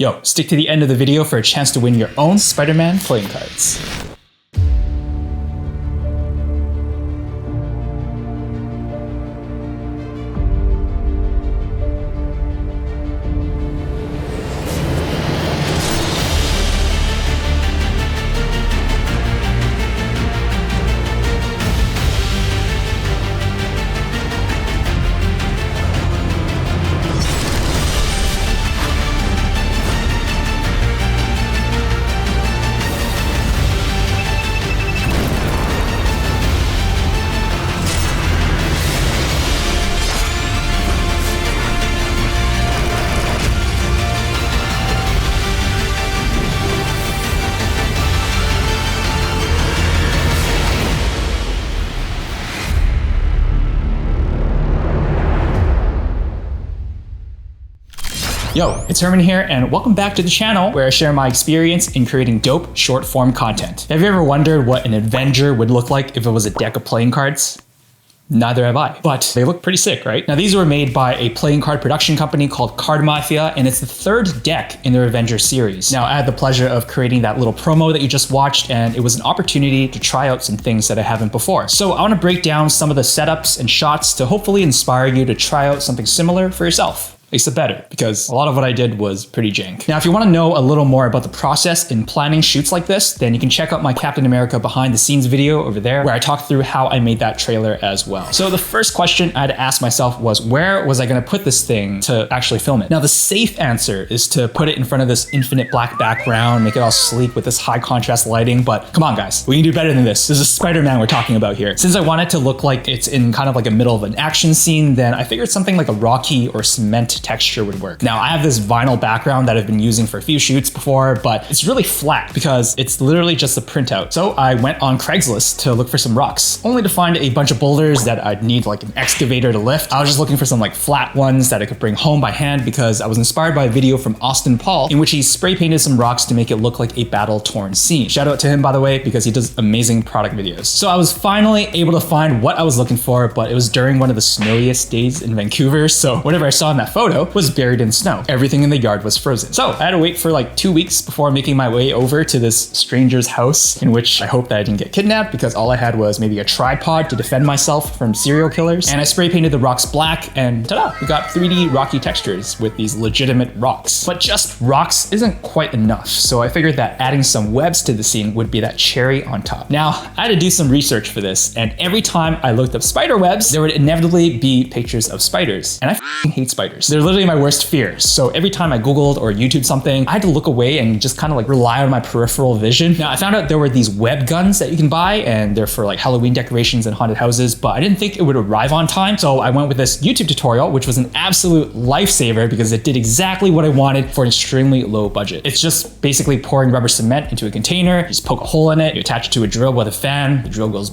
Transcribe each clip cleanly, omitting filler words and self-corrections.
Yo, stick to the end of the video for a chance to win your own Spider-Man playing cards. Yo, it's Herman here, and welcome back to the channel where I share my experience in creating dope short form content. Have you ever wondered what an Avenger would look like if it was a deck of playing cards? Neither have I, but they look pretty sick, right? Now, these were made by a playing card production company called Card Mafia, and it's the third deck in their Avengers series. Now, I had the pleasure of creating that little promo that you just watched, and it was an opportunity to try out some things that I haven't before. So I want to break down some of the setups and shots to hopefully inspire you to try out something similar for yourself. Except better, because a lot of what I did was pretty jank. Now, if you want to know a little more about the process in planning shoots like this, then you can check out my Captain America behind the scenes video over there, where I talk through how I made that trailer as well. So the first question I had to ask myself was, where was I going to put this thing to actually film it? Now, the safe answer is to put it in front of this infinite black background, make it all sleek with this high contrast lighting, but come on guys, we can do better than this. This is Spider-Man we're talking about here. Since I want it to look like it's in kind of like a middle of an action scene, then I figured something like a rocky or cement texture would work. Now, I have this vinyl background that I've been using for a few shoots before, but it's really flat because it's literally just a printout. So I went on Craigslist to look for some rocks, only to find a bunch of boulders that I'd need like an excavator to lift. I was just looking for some like flat ones that I could bring home by hand because I was inspired by a video from Austin Paul in which he spray painted some rocks to make it look like a battle-torn scene. Shout out to him, by the way, because he does amazing product videos. So I was finally able to find what I was looking for, but it was during one of the snowiest days in Vancouver, so whatever I saw in that photo was buried in snow. Everything in the yard was frozen. So I had to wait for like 2 weeks before making my way over to this stranger's house, in which I hope that I didn't get kidnapped because all I had was maybe a tripod to defend myself from serial killers. And I spray painted the rocks black, and ta-da, we got 3D rocky textures with these legitimate rocks. But just rocks isn't quite enough, so I figured that adding some webs to the scene would be that cherry on top. Now, I had to do some research for this, and every time I looked up spider webs, there would inevitably be pictures of spiders. And I f***ing hate spiders. They're literally my worst fear. So every time I Googled or YouTubed something, I had to look away and just kind of like rely on my peripheral vision. Now, I found out there were these web guns that you can buy, and they're for like Halloween decorations and haunted houses, but I didn't think it would arrive on time. So I went with this YouTube tutorial, which was an absolute lifesaver because it did exactly what I wanted for an extremely low budget. It's just basically pouring rubber cement into a container, you just poke a hole in it, you attach it to a drill with a fan, the drill goes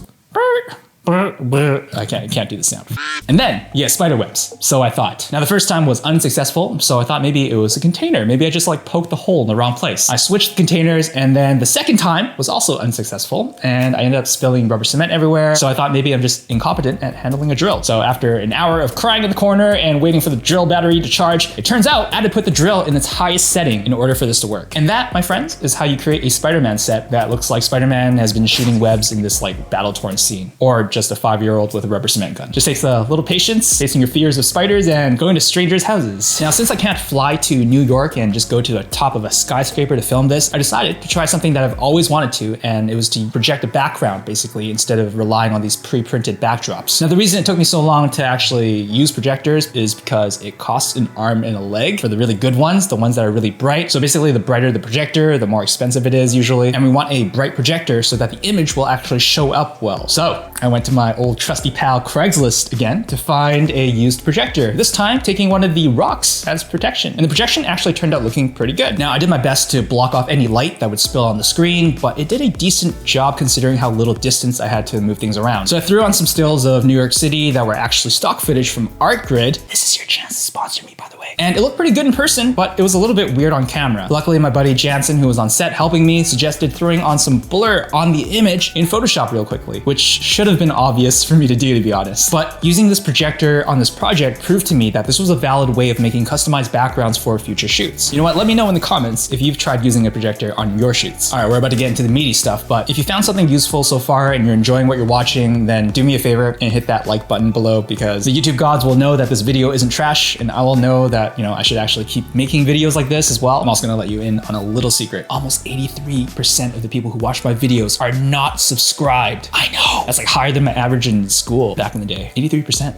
I can't do the sound. And then you get spider webs. So I thought. Now the first time was unsuccessful, so I thought maybe it was a container. Maybe I just like poked the hole in the wrong place. I switched containers, and then the second time was also unsuccessful, and I ended up spilling rubber cement everywhere. So I thought maybe I'm just incompetent at handling a drill. So after an hour of crying in the corner and waiting for the drill battery to charge, it turns out I had to put the drill in its highest setting in order for this to work. And that, my friends, is how you create a Spider-Man set that looks like Spider-Man has been shooting webs in this like battle-torn scene, or just a 5-year-old with a rubber cement gun. Just takes a little patience, facing your fears of spiders, and going to strangers' houses. Now, since I can't fly to New York and just go to the top of a skyscraper to film this, I decided to try something that I've always wanted to, and it was to project a background, basically, instead of relying on these pre-printed backdrops. Now, the reason it took me so long to actually use projectors is because it costs an arm and a leg for the really good ones, the ones that are really bright. So basically, the brighter the projector, the more expensive it is usually. And we want a bright projector so that the image will actually show up well. So I went to my old trusty pal Craigslist again to find a used projector, this time taking one of the rocks as protection. And the projection actually turned out looking pretty good. Now, I did my best to block off any light that would spill on the screen, but it did a decent job considering how little distance I had to move things around. So I threw on some stills of New York City that were actually stock footage from ArtGrid. This is your chance to sponsor me, by the way. And it looked pretty good in person, but it was a little bit weird on camera. Luckily, my buddy Jansen, who was on set helping me, suggested throwing on some blur on the image in Photoshop real quickly, which should have been obvious for me to do, to be honest. But using this projector on this project proved to me that this was a valid way of making customized backgrounds for future shoots. You know what? Let me know in the comments if you've tried using a projector on your shoots. All right, we're about to get into the meaty stuff, but if you found something useful so far and you're enjoying what you're watching, then do me a favor and hit that like button below, because the YouTube gods will know that this video isn't trash, and I will know that, I should actually keep making videos like this as well. I'm also gonna let you in on a little secret. Almost 83% of the people who watch my videos are not subscribed. I know. That's like higher than my average in school back in the day. 83%.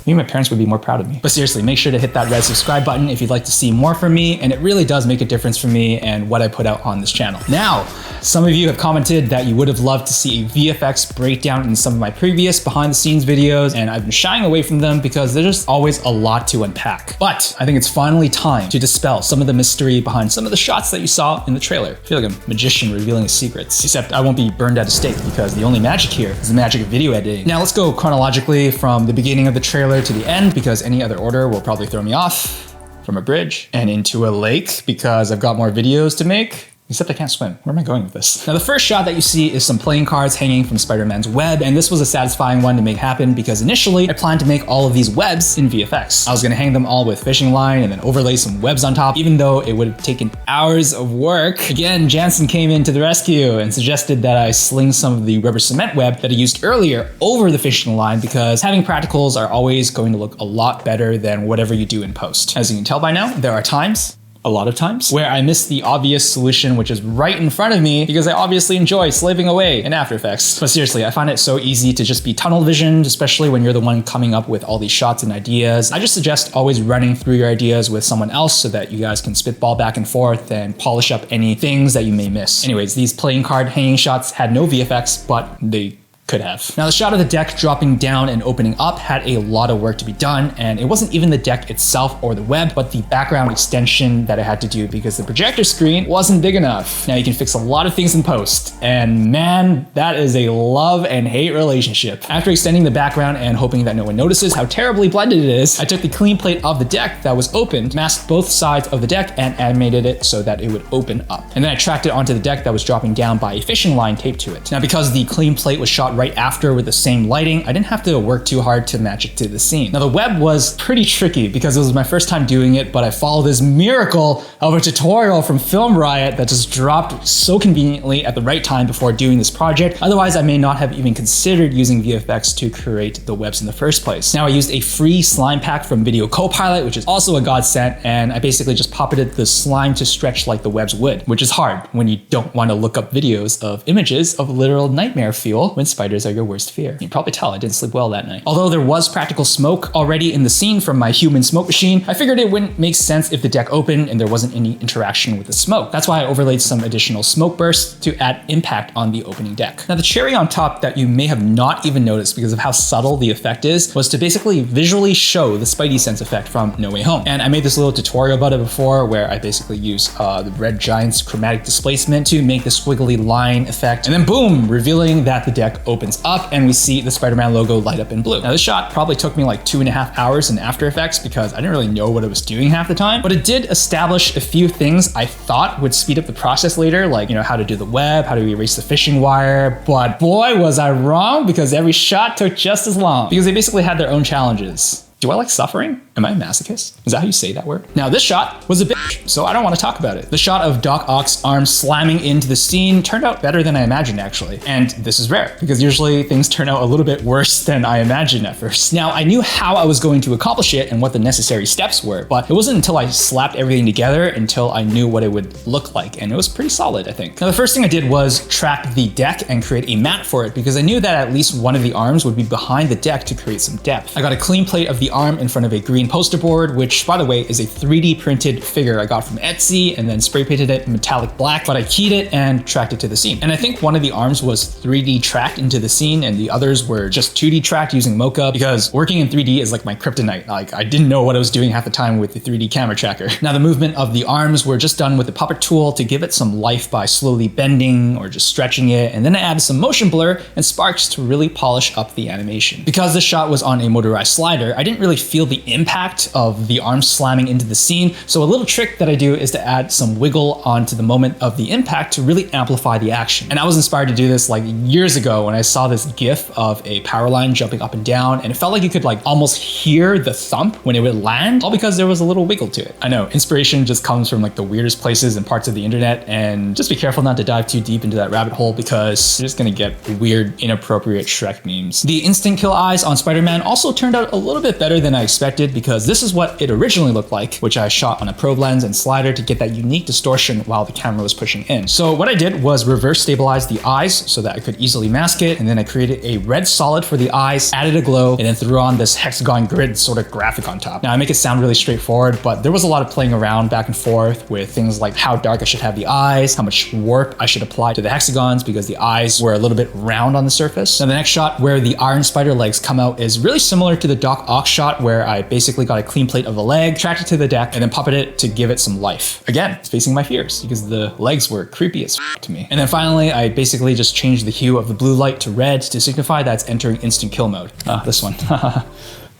Maybe my parents would be more proud of me. But seriously, make sure to hit that red subscribe button if you'd like to see more from me, and it really does make a difference for me and what I put out on this channel. Now, some of you have commented that you would have loved to see a VFX breakdown in some of my previous behind the scenes videos, and I've been shying away from them because there's just always a lot to unpack. But I think it's finally time to dispel some of the mystery behind some of the shots that you saw in the trailer. I feel like a magician revealing his secrets, except I won't be burned at a stake because the only magic here is the magic of video editing. Now let's go chronologically from the beginning of the trailer to the end, because any other order will probably throw me off. From a bridge and into a lake because I've got more videos to make. Except I can't swim. Where am I going with this? Now, the first shot that you see is some playing cards hanging from Spider-Man's web, and this was a satisfying one to make happen because initially I planned to make all of these webs in VFX. I was gonna hang them all with fishing line and then overlay some webs on top, even though it would have taken hours of work. Again, Jansen came in to the rescue and suggested that I sling some of the rubber cement web that I used earlier over the fishing line, because having practicals are always going to look a lot better than whatever you do in post. As you can tell by now, there are times, a lot of times, where I miss the obvious solution, which is right in front of me, because I obviously enjoy slaving away in After Effects. But seriously, I find it so easy to just be tunnel visioned, especially when you're the one coming up with all these shots and ideas. I just suggest always running through your ideas with someone else so that you guys can spitball back and forth and polish up any things that you may miss. Anyways, these playing card hanging shots had no VFX, but they could have. Now, the shot of the deck dropping down and opening up had a lot of work to be done, and it wasn't even the deck itself or the web, but the background extension that I had to do because the projector screen wasn't big enough. Now, you can fix a lot of things in post, and man, that is a love and hate relationship. After extending the background and hoping that no one notices how terribly blended it is, I took the clean plate of the deck that was opened, masked both sides of the deck, and animated it so that it would open up. And then I tracked it onto the deck that was dropping down by a fishing line taped to it. Now, because the clean plate was shot right after with the same lighting, I didn't have to work too hard to match it to the scene. Now, the web was pretty tricky because it was my first time doing it, but I followed this miracle of a tutorial from Film Riot that just dropped so conveniently at the right time before doing this project. Otherwise, I may not have even considered using VFX to create the webs in the first place. Now, I used a free slime pack from Video Copilot, which is also a godsend, and I basically just puppeted the slime to stretch like the webs would, which is hard when you don't want to look up videos of images of literal nightmare fuel when spiders are your worst fear. You can probably tell I didn't sleep well that night. Although there was practical smoke already in the scene from my human smoke machine, I figured it wouldn't make sense if the deck opened and there wasn't any interaction with the smoke. That's why I overlaid some additional smoke bursts to add impact on the opening deck. Now, the cherry on top that you may have not even noticed because of how subtle the effect is was to basically visually show the Spidey sense effect from No Way Home. And I made this little tutorial about it before where I basically use the Red Giant's chromatic displacement to make the squiggly line effect, and then boom, revealing that the deck opens up and we see the Spider-Man logo light up in blue. Now, this shot probably took me like 2.5 hours in After Effects because I didn't really know what I was doing half the time, but it did establish a few things I thought would speed up the process later, like, how to do the web, how to erase the fishing wire, but boy, was I wrong, because every shot took just as long because they basically had their own challenges. Do I like suffering? Am I a masochist? Is that how you say that word? Now, this shot was a bitch, so I don't want to talk about it. The shot of Doc Ock's arm slamming into the scene turned out better than I imagined, actually. And this is rare, because usually things turn out a little bit worse than I imagined at first. Now, I knew how I was going to accomplish it and what the necessary steps were, but it wasn't until I slapped everything together until I knew what it would look like, and it was pretty solid, I think. Now, the first thing I did was track the deck and create a mat for it, because I knew that at least one of the arms would be behind the deck to create some depth. I got a clean plate of the arm in front of a green poster board, which, by the way, is a 3D printed figure I got from Etsy and then spray painted it in metallic black, but I keyed it and tracked it to the scene. And I think one of the arms was 3D tracked into the scene and the others were just 2D tracked using Mocha, because working in 3D is like my kryptonite. Like, I didn't know what I was doing half the time with the 3D camera tracker. Now, the movement of the arms were just done with the puppet tool to give it some life by slowly bending or just stretching it, and then I added some motion blur and sparks to really polish up the animation. Because this shot was on a motorized slider, I didn't really feel the impact impact of the arm slamming into the scene. So a little trick that I do is to add some wiggle onto the moment of the impact to really amplify the action. And I was inspired to do this like years ago when I saw this gif of a power line jumping up and down, and it felt like you could like almost hear the thump when it would land, all because there was a little wiggle to it. I know, inspiration just comes from like the weirdest places and parts of the internet, and just be careful not to dive too deep into that rabbit hole because you're just gonna get weird, inappropriate Shrek memes. The instant kill eyes on Spider-Man also turned out a little bit better than I expected, because this is what it originally looked like, which I shot on a probe lens and slider to get that unique distortion while the camera was pushing in. So what I did was reverse stabilize the eyes so that I could easily mask it, and then I created a red solid for the eyes, added a glow, and then threw on this hexagon grid sort of graphic on top. Now I make it sound really straightforward, but there was a lot of playing around back and forth with things like how dark I should have the eyes, how much warp I should apply to the hexagons because the eyes were a little bit round on the surface. Now the next shot where the Iron Spider legs come out is really similar to the Doc Ock shot, where I basically got a clean plate of a leg, tracked it to the deck, and then puppeted it to give it some life. Again, it's facing my fears because the legs were creepy as f to me. And then finally, I basically just changed the hue of the blue light to red to signify that it's entering instant kill mode. This one.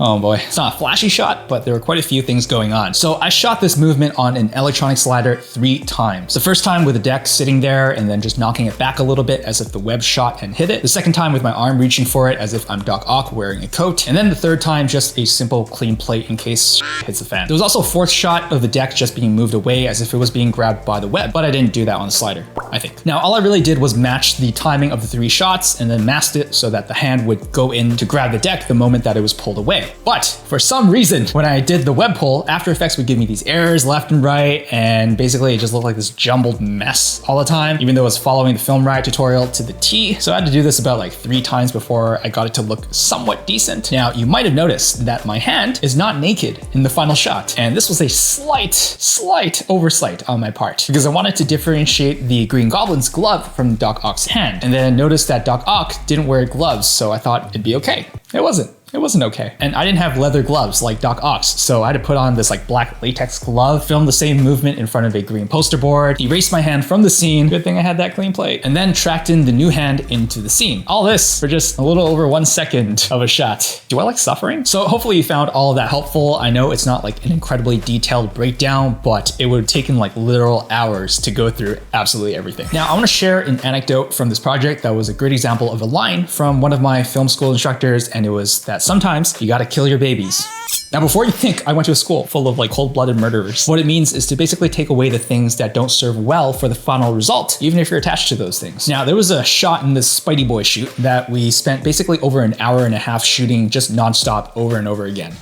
Oh boy, it's not a flashy shot, but there were quite a few things going on. So I shot this movement on an electronic slider 3 times. The first time with the deck sitting there and then just knocking it back a little bit as if the web shot and hit it. The second time with my arm reaching for it as if I'm Doc Ock wearing a coat. And then the third time, just a simple clean plate in case hits the fan. There was also a fourth shot of the deck just being moved away as if it was being grabbed by the web, but I didn't do that on the slider, I think. Now, all I really did was match the timing of the 3 shots and then masked it so that the hand would go in to grab the deck the moment that it was pulled away. But for some reason, when I did the web pull, After Effects would give me these errors left and right, and basically it just looked like this jumbled mess all the time, even though I was following the Film Riot tutorial to the T. So I had to do this about like 3 times before I got it to look somewhat decent. Now, you might have noticed that my hand is not naked in the final shot, and this was a slight oversight on my part, because I wanted to differentiate the Green Goblin's glove from Doc Ock's hand, and then noticed that Doc Ock didn't wear gloves, so I thought it'd be okay. It wasn't okay. And I didn't have leather gloves like Doc Ock's, so I had to put on this like black latex glove, film the same movement in front of a green poster board, erase my hand from the scene, good thing I had that clean plate, and then tracked in the new hand into the scene. All this for just a little over 1 second of a shot. Do I like suffering? So hopefully you found all of that helpful. I know it's not like an incredibly detailed breakdown, but it would have taken like literal hours to go through absolutely everything. Now I want to share an anecdote from this project that was a great example of a line from one of my film school instructors, and it was that sometimes you gotta kill your babies. Now, before you think I went to a school full of like cold-blooded murderers, what it means is to basically take away the things that don't serve well for the final result, even if you're attached to those things. Now, there was a shot in this Spidey Boy shoot that we spent basically over an hour and a half shooting just nonstop over and over again.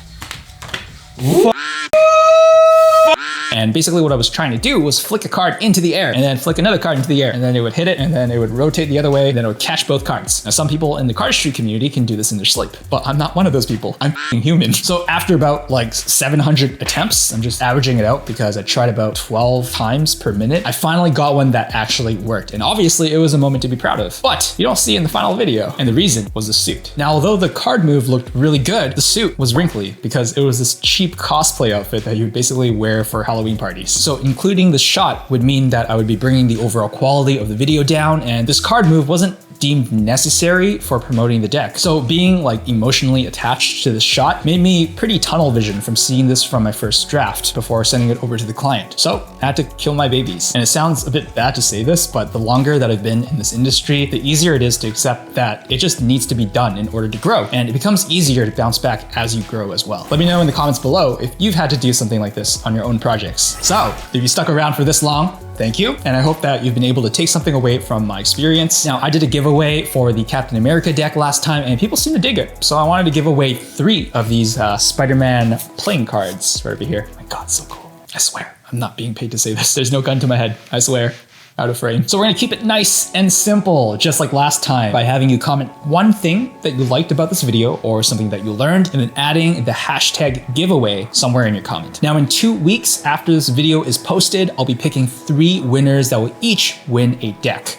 And basically what I was trying to do was flick a card into the air and then flick another card into the air, and then it would hit it and then it would rotate the other way, and then it would catch both cards. Now, some people in the cardistry community can do this in their sleep, but I'm not one of those people. I'm human. So after about like 700 attempts, I'm just averaging it out because I tried about 12 times per minute, I finally got one that actually worked. And obviously it was a moment to be proud of, but you don't see it in the final video. And the reason was the suit. Now, although the card move looked really good, the suit was wrinkly because it was this cheap cosplay outfit that you would basically wear for Halloween parties. So including the shot would mean that I would be bringing the overall quality of the video down, and this card move wasn't deemed necessary for promoting the deck. So being like emotionally attached to this shot made me pretty tunnel vision from seeing this from my first draft before sending it over to the client. So I had to kill my babies. And it sounds a bit bad to say this, but the longer that I've been in this industry, the easier it is to accept that it just needs to be done in order to grow. And it becomes easier to bounce back as you grow as well. Let me know in the comments below if you've had to do something like this on your own projects. So if you stuck around for this long, thank you. And I hope that you've been able to take something away from my experience. Now, I did a giveaway for the Captain America deck last time and people seem to dig it. So I wanted to give away 3 of these Spider-Man playing cards right over here. Oh my God, so cool. I swear, I'm not being paid to say this. There's no gun to my head, I swear. Out of frame. So we're gonna keep it nice and simple, just like last time, by having you comment one thing that you liked about this video or something that you learned, and then adding the hashtag giveaway somewhere in your comment. Now, in 2 weeks after this video is posted, I'll be picking 3 winners that will each win a deck.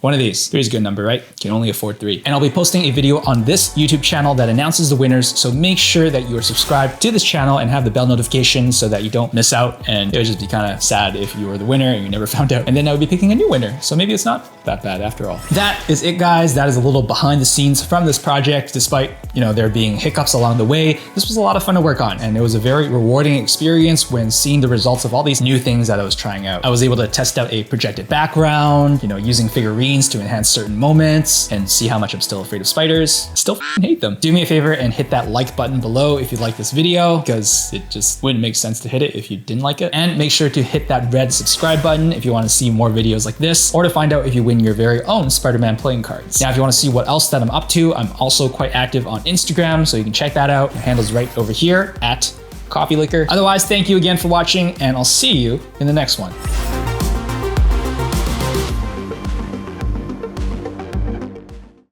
One of these. 3 is a good number, right? Can only afford 3. And I'll be posting a video on this YouTube channel that announces the winners, so make sure that you are subscribed to this channel and have the bell notification so that you don't miss out. And it would just be kind of sad if you were the winner and you never found out. And then I would be picking a new winner. So maybe it's not that bad after all. That is it, guys. That is a little behind the scenes from this project. Despite, there being hiccups along the way, this was a lot of fun to work on. And it was a very rewarding experience when seeing the results of all these new things that I was trying out. I was able to test out a projected background, using figurines to enhance certain moments and see how much I'm still afraid of spiders. Still hate them. Do me a favor and hit that like button below if you like this video, because it just wouldn't make sense to hit it if you didn't like it. And make sure to hit that red subscribe button if you want to see more videos like this, or to find out if you win your very own Spider-Man playing cards. Now, if you want to see what else that I'm up to, I'm also quite active on Instagram, so you can check that out. My handle's right over here at Coffee Liquor. Otherwise, thank you again for watching, and I'll see you in the next one.